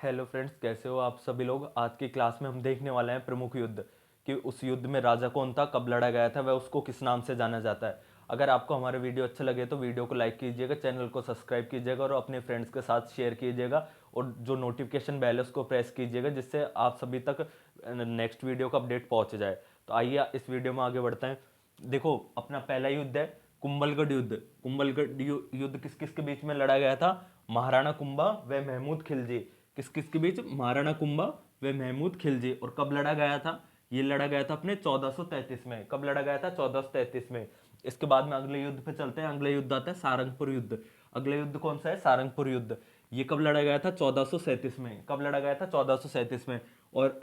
Hello friends, कैसे हो आप सभी लोग। आज की क्लास में हम देखने वाले हैं प्रमुख युद्ध कि उस युद्ध में राजा कौन था, कब लड़ा गया था, वह उसको किस नाम से जाना जाता है। अगर आपको हमारे वीडियो अच्छे लगे तो वीडियो को लाइक कीजिएगा, चैनल को सब्सक्राइब कीजिएगा और अपने फ्रेंड्स के साथ शेयर कीजिएगा और जो नोटिफिकेशन बेल है उसको प्रेस कीजिएगा, जिससे आप सभी तक नेक्स्ट वीडियो का अपडेट पहुंच जाए। तो आइए इस वीडियो में आगे बढ़ते हैं। देखो, अपना पहला युद्ध है कुंभलगढ़ युद्ध। कुंभलगढ़ युद्ध किस किस के बीच में लड़ा गया था? महाराणा कुंभा व महमूद खिलजी। किस किस के बीच? महाराणा कुंभा व महमूद खिलजी। और कब लड़ा गया था? ये लड़ा गया था अपने 1433 में। कब लड़ा गया था? 1433 में। इसके बाद में अगले युद्ध पे चलते हैं। अगले युद्ध आता है सारंगपुर युद्ध। अगले युद्ध कौन सा है? सारंगपुर युद्ध। ये कब लड़ा गया था? 1437 में। कब लड़ा गया था? 1437 में। और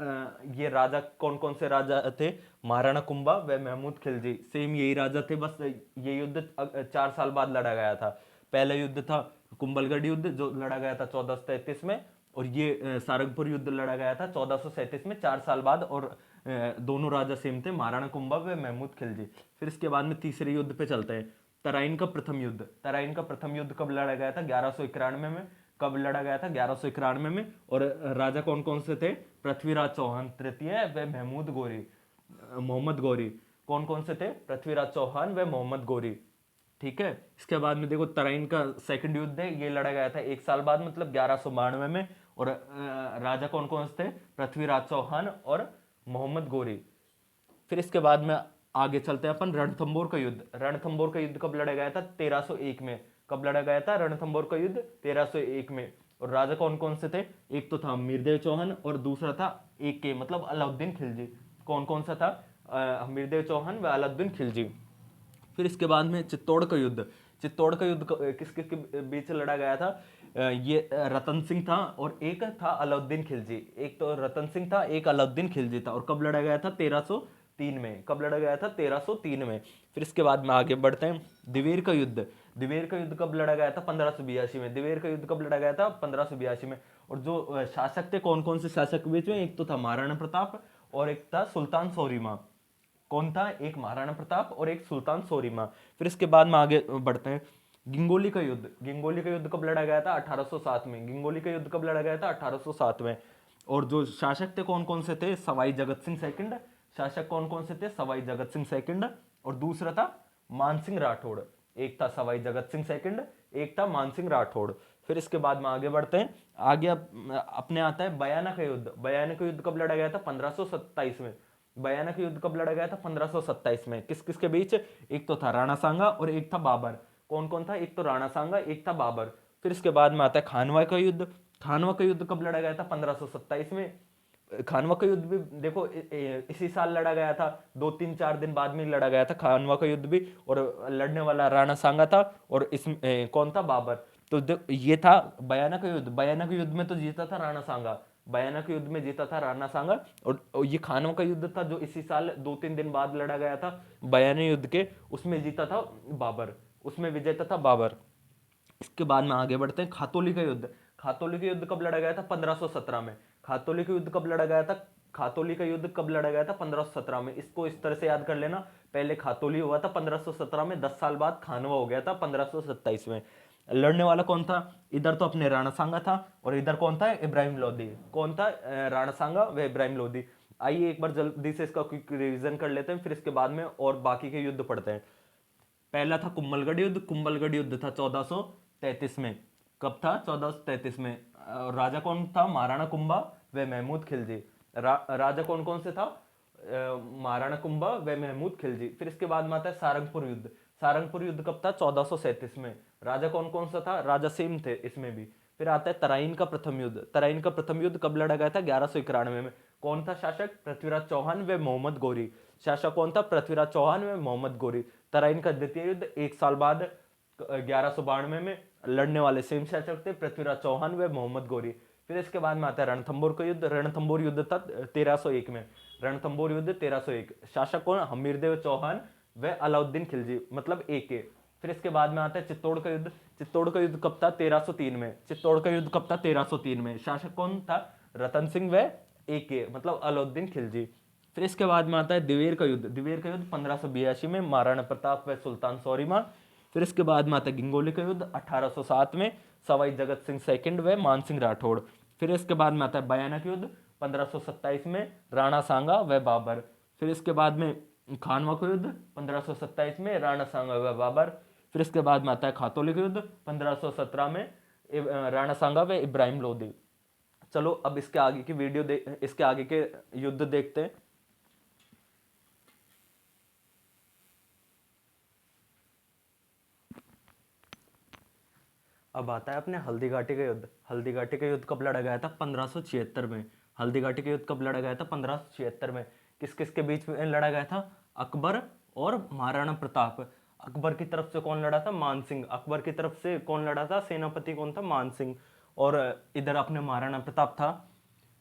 ये राजा कौन कौन से राजा थे? महाराणा कुंभा व महमूद खिलजी, सेम यही राजा थे, बस ये युद्ध 4 साल बाद लड़ा गया था। पहला युद्ध था कुंभलगढ़ युद्ध जो लड़ा गया था 1433 में, और ये सारंगपुर युद्ध लड़ा गया था 1437 में, 4 साल बाद। और दोनों राजा सेम थे, महाराणा कुंभा व महमूद खिलजी। फिर इसके बाद में तीसरे युद्ध पे चलते हैं। तराइन का प्रथम युद्ध। तराइन का प्रथम युद्ध कब लड़ा गया था? 1191 में। कब लड़ा गया था? 1191 में। और राजा कौन कौन से थे? पृथ्वीराज चौहान तृतीय व महमूद गोरी, मोहम्मद गौरी। कौन कौन से थे? पृथ्वीराज चौहान व मोहम्मद गौरी। ठीक है। इसके बाद में देखो, तराइन का सेकंड युद्ध है, ये लड़ा गया था 1 साल बाद, मतलब 1192 में। और राजा कौन कौन से थे? पृथ्वीराज चौहान और मोहम्मद गौरी। फिर इसके बाद में आगे चलते हैं अपन। रणथंबोर का युद्ध। रणथंबोर का युद्ध कब लड़ा गया था? 1301 में। कब लड़ा गया था रणथंबोर का युद्ध? 1301 में। और राजा कौन कौन से थे? एक तो था मीरदेव चौहान और दूसरा था एक के मतलब अलाउद्दीन खिलजी। कौन कौन सा था? मीरदेव चौहान व अलाउद्दीन खिलजी। फिर इसके बाद में चित्तौड़ का युद्ध। चित्तौड़ का युद्ध किस किस के बीच लड़ा गया था? ये रतन सिंह था और एक था अलाउद्दीन खिलजी। एक तो रतन सिंह था, एक अलाउद्दीन खिलजी था। और कब लड़ा गया था? 1303 में। कब लड़ा गया था? 1303 में। फिर इसके बाद में आगे बढ़ते हैं। दिवेर का युद्ध। दिवेर का युद्ध कब लड़ा गया था? 1582 में। दिवेर का युद्ध कब लड़ा गया था? 1582 में। और जो शासक थे, कौन कौन से शासक के बीच में? एक तो था महाराणा प्रताप और एक था सुल्तान सोरीमा। कौन था? एक महाराणा प्रताप और एक सुल्तान सोरीमा। फिर इसके बाद में आगे बढ़ते हैं। गिंगोली का युद्ध। गिंगोली का युद्ध कब लड़ा गया था? 1807 में। गिंगोली का युद्ध कब लड़ा गया था? 1807 में। और जो शासक थे, कौन कौन से थे? सवाई जगत सिंह सेकंड। शासक कौन कौन से थे? सवाई जगत सिंह सेकंड और दूसरा था मानसिंह राठौड़। एक था सवाई जगत सिंह सेकंड, एक था मानसिंह राठौड़। फिर इसके बाद में आगे बढ़ते हैं। आगे अपने आता है बयाना का युद्ध। बयाना का युद्ध कब लड़ा गया था? 1527 में। बयाना का युद्ध कब लड़ा गया था? 1527 में। किस किस के बीच? एक तो था राणा सांगा और एक था बाबर। कौन कौन था? एक तो राणा सांगा, एक था बाबर। फिर इसके बाद में आता है खानवा का युद्ध। खानवा का युद्ध कब लड़ा गया था? 1527 में। खानवा का युद्ध भी देखो इसी साल लड़ा गया था, 2-3-4 दिन बाद में लड़ा गया था खानवा का युद्ध भी। और लड़ने वाला राणा सांगा था और इस कौन था? बाबर। तो ये था बयाना का युद्ध। बयाना के युद्ध में तो जीता था राणा सांगा। बयाना के युद्ध में जीता था राणा सांगा। और ये खानवा का युद्ध था जो इसी साल 2-3 दिन बाद लड़ा गया था बयाना युद्ध के, उसमें जीता था बाबर, उसमें विजेता था बाबर। इसके बाद में आगे बढ़ते हैं। खातोली का युद्ध। खातोली का युद्ध कब लड़ा गया था? 1517 में। खातोली का युद्ध कब लड़ा गया था? खातोली का युद्ध कब लड़ा गया था? 1517 में। इसको इस तरह से याद कर लेना, पहले खातोली हुआ था 1517 में, 10 साल बाद खानवा हो गया था 1527 में। लड़ने वाला कौन था? इधर तो अपने राणा सांगा था और इधर कौन था? इब्राहिम लोदी। कौन था? राणा सांगा व इब्राहिम लोदी। आइए एक बार जल्दी से इसका क्विक रिवीजन कर लेते हैं, फिर इसके बाद में और बाकी के युद्ध पढ़ते हैं। पहला था कुंभलगढ़ युद्ध। कुंभलगढ़ युद्ध था 1433 में। कब था? 1433 में। राजा कौन था? महाराणा कुंभा व महमूद खिलजी। राजा कौन कौन से था? महाराणा कुंभा व महमूद खिलजी। फिर इसके बाद में आता है सारंगपुर युद्ध। सारंगपुर युद्ध कब था? 1437 में। राजा कौन कौन सा था? राजा सेम थे इसमें भी। फिर आता है तराइन का प्रथम युद्ध। तराइन का प्रथम युद्ध कब लड़ा गया था? 1191 में। कौन था शासक? पृथ्वीराज चौहान व मोहम्मद गौरी। शासक कौन था? पृथ्वीराज चौहान व मोहम्मद गौरी। तराइन का द्वितीय युद्ध 1 साल बाद 1192 में। लड़ने वाले सेम शासक थे, पृथ्वीराज चौहान व मोहम्मद गौरी। फिर इसके बाद में आता है रणथंबोर का युद्ध। रणथंबोर युद्ध था 1301 में। रणथंबोर युद्ध 1301। शासक कौन? हमीरदेव चौहान व अलाउद्दीन खिलजी, मतलब एक के। फिर इसके बाद में आता है चित्तौड़ का युद्ध। चित्तौड़ का युद्ध कब था? 1303 में। चित्तौड़ का युद्ध कब था? 1303 में। शासक कौन था? रतन सिंह व एक के, मतलब अलाउद्दीन खिलजी। फिर इसके बाद में आता है दिवेर का युद्ध। दिवेर का युद्ध 1582 में, महाराणा प्रताप व सुल्तान सौरीमा। फिर इसके बाद में आता है गिंगोली का युद्ध 1807 में, सवाई जगत सिंह सेकंड व मानसिंह राठौड़। फिर इसके बाद में आता है भयानक युद्ध 1527 में राणा सांगा व बाबर। फिर इसके बाद में खानवा का युद्ध 1527 में राणा सांगा व बाबर। फिर इसके बाद में आता है खातौली का युद्ध 1517 में राणा सांगा व इब्राहिम लोदी। चलो अब इसके आगे की इसके आगे के युद्ध देखते हैं। अब आता है अपने हल्दी घाटी का युद्ध। हल्दी घाटी का युद्ध कब लड़ा गया था? 1576 में। हल्दी घाटी का युद्ध कब लड़ा गया था? 1576 में। किस किस के बीच में लड़ा गया था? अकबर और महाराणा प्रताप। अकबर की तरफ से कौन लड़ा था? मान सिंह। अकबर की तरफ से कौन लड़ा था? सेनापति कौन था? मान सिंह। और इधर अपने महाराणा प्रताप था।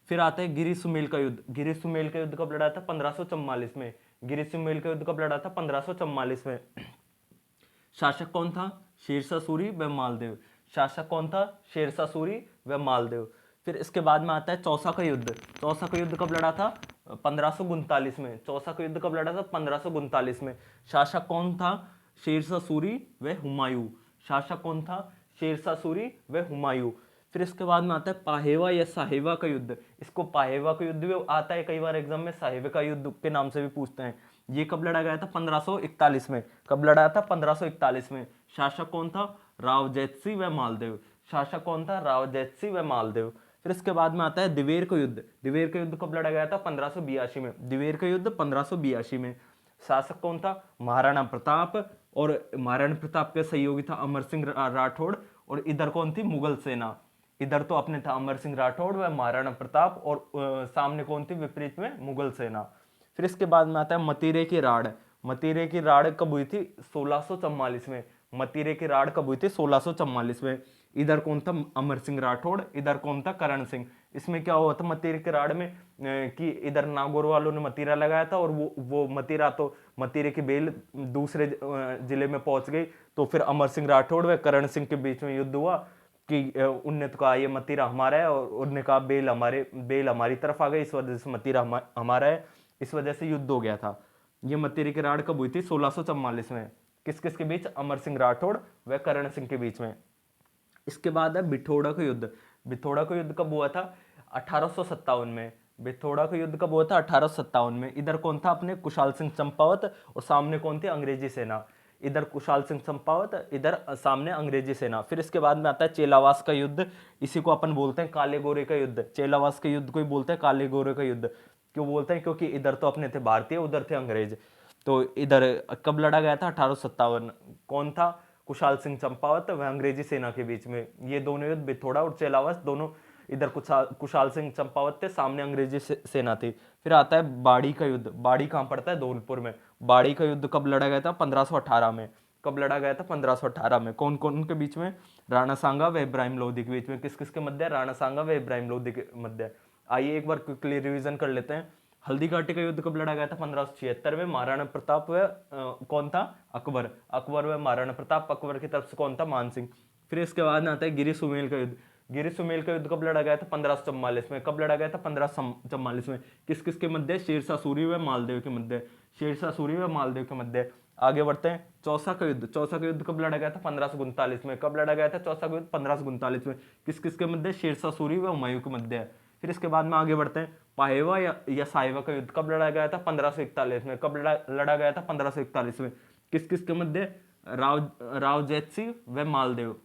फिर आता है गिरी सुमेल का युद्ध। गिरी सुमेल का युद्ध कब लड़ा था? 1544 में। गिरी सुमेल का युद्ध कब लड़ा था? 1544 में। शासक कौन था? शेरशाह सूरी व मालदेव। शासक कौन था? शेरशाह सूरी व मालदेव। फिर इसके बाद में आता है चौसा का युद्ध। चौसा का युद्ध कब लड़ा था? 1539 में। चौसा का युद्ध कब लड़ा था? 1539 में। शासक कौन था? शेरशाह सूरी व हुमायूं। शासक कौन था? शेरशाह सूरी व हुमायूं। फिर इसके बाद में आता है पाहेवा या साहेवा का युद्ध। इसको पाहेवा का युद्ध भी आता है कई बार एग्जाम में, साहेवा का युद्ध के नाम से भी पूछते हैं। ये कब लड़ा गया था? 1541 में। कब लड़ा था? 1541 में। शासक कौन था? राव जैतसिंह व मालदेव। शासक कौन था? राव जैतसिंह व मालदेव। फिर इसके बाद में आता है दिवेर का युद्ध। दिवेर का युद्ध कब लड़ा गया था? 1582 में। दिवेर का युद्ध 1582 में। शासक कौन था? महाराणा प्रताप, और महाराणा प्रताप के सहयोगी था अमर सिंह राठौड़। और इधर कौन थी? मुगल सेना। इधर तो अपने था अमर सिंह राठौड़ व महाराणा प्रताप, और सामने कौन थी विपरीत में? मुगल सेना। फिर इसके बाद में आता है मतीरे की राड़। मतीरे की राड़ कब हुई थी? 1644 में। मतीरे की राड़ कब हुई थी? 1644 में। इधर कौन था? अमर सिंह राठौड़। इधर कौन था? करण सिंह। इसमें क्या हुआ था मतीरे की राड़ में कि इधर नागौर वालों ने मतीरा लगाया था, और वो मतीरा तो मतीरे की बेल दूसरे जिले में पहुंच गई। तो फिर अमर सिंह राठौड़ व करण सिंह के बीच में युद्ध हुआ कि उनने तो कहा ये मतीरा हमारा है, और उनने कहा बेल हमारी तरफ आ गई, इस वजह से मतीरा हमारा है। इस वजह से युद्ध हो गया था। ये मतीरे की राड़ कब हुई थी? 1644 में। किस किस के बीच? अमर सिंह राठौड़ व करण सिंह के बीच में। इसके बाद है बिठोड़ा का युद्ध। बिठोड़ा का युद्ध कब हुआ था? 1857 में। बिठोड़ा का युद्ध कब हुआ था? 1857 में। इधर कौन था? अपने कुशाल सिंह चंपावत, और सामने कौन थी? अंग्रेजी सेना। इधर कुशाल सिंह चंपावत, इधर सामने अंग्रेजी सेना। फिर इसके बाद में आता है चेलावास का युद्ध। इसी को अपन बोलते हैं काले गोरे का युद्ध। चेलावास के युद्ध को ही बोलते हैं काले गोरे का युद्ध। क्यों बोलते हैं? क्योंकि इधर तो अपने थे भारतीय, उधर थे अंग्रेज। तो इधर कब लड़ा गया था? 1857। कौन था? कुशाल सिंह चंपावत व अंग्रेजी सेना के बीच में। ये दोनों युद्ध बिथोड़ा और चेलावास दोनों, इधर कुशाल सिंह चंपावत थे, सामने अंग्रेजी सेना थी। फिर आता है बाड़ी का युद्ध। बाड़ी कहाँ पड़ता है? धौलपुर में। बाड़ी का युद्ध कब लड़ा गया था? 1518 में। कब लड़ा गया था? 1518 में। कौन कौन के बीच में? राणा सांगा व इब्राहिम लोदी के बीच में। किस किस के मध्य? राणा सांगा व इब्राहिम लोदी के मध्य। आइए एक बार क्विकली रिवीजन कर लेते हैं। हल्दी घाटी का युद्ध कब लड़ा गया था? 1576 में। महाराणा प्रताप व कौन था? अकबर। अकबर व महाराणा प्रताप। अकबर की तरफ से कौन था? मान सिंह। फिर इसके बाद में आता है गिरी सुमेल का युद्ध। गिरी सुमेल का युद्ध कब लड़ा गया था? 1544 में। कब लड़ा गया था? 1544 में। किस किस के मध्य? शेरशाह सूरी व मालदेव के मध्य। शेरशाह सूरी व मालदेव के मध्य। आगे बढ़ते हैं। चौसा का युद्ध। चौसा का युद्ध कब लड़ा गया था? 1539 में। कब लड़ा गया था चौसा का युद्ध? 1539 में। किस किस के मध्य? शेरशाह सूरी व हुमायूं के मध्य। फिर इसके बाद में आगे बढ़ते हैं। पाहेवा या साहेवा का युद्ध कब लड़ा गया था? 1541 में। कब लड़ा गया था? 1541 में। किस किस के मध्य? राव जैतसिंह व मालदेव।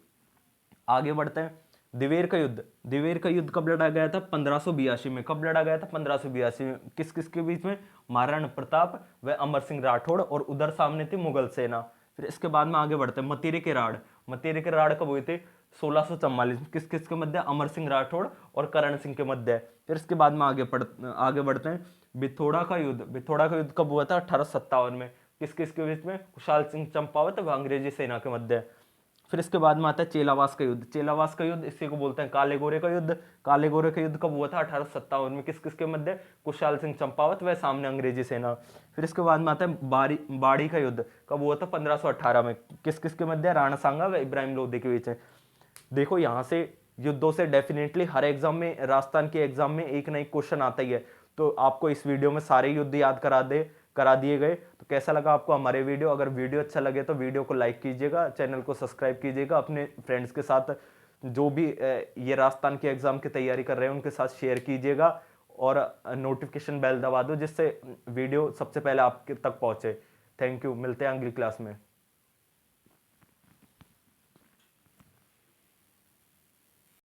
आगे बढ़ते हैं। दिवेर का युद्ध। दिवेर का युद्ध कब लड़ा गया था? 1582 में। कब लड़ा गया था? 1582 में। किस किस के बीच में? महाराणा प्रताप व अमर सिंह राठौड़, और उधर सामने थी मुगल सेना। फिर इसके बाद में आगे बढ़ते हैं। मतीरे के राड़। मतीरे के राड़ कब हुए थे? 1644 में। किस किस के मध्य? अमर सिंह राठौड़ और करण सिंह के मध्य। फिर इसके बाद में आगे बढ़ते हैं। बिथोड़ा का युद्ध। बिथोड़ा का युद्ध कब हुआ था? 1857 में। किस किस के बीच में? कुशाल सिंह चंपावत व अंग्रेजी सेना के मध्य। फिर इसके बाद में आता है चेलावास का युद्ध। चेलावास का युद्ध इसी को बोलते हैं काले गोरे का युद्ध। काले गोरे का युद्ध कब हुआ था? 1857 में। किस किस के मध्य? कुशाल सिंह चंपावत व सामने अंग्रेजी सेना। फिर इसके बाद में आता है बाड़ी का युद्ध। कब हुआ था? 1518 में। किस किस के मध्य? राणा सांगा व इब्राहिम लोदी के बीच है। देखो यहाँ से युद्धों से डेफिनेटली हर एग्जाम में, राजस्थान के एग्जाम में एक ना एक क्वेश्चन आता ही है। तो आपको इस वीडियो में सारे युद्ध याद करा दिए गए। तो कैसा लगा आपको हमारे वीडियो? अगर वीडियो अच्छा लगे तो वीडियो को लाइक कीजिएगा, चैनल को सब्सक्राइब कीजिएगा, अपने फ्रेंड्स के साथ जो भी ये राजस्थान के एग्ज़ाम की तैयारी कर रहे हैं उनके साथ शेयर कीजिएगा और नोटिफिकेशन बेल दबा दो जिससे वीडियो सबसे पहले आपके तक पहुंचे। थैंक यू, मिलते हैं अगली क्लास में।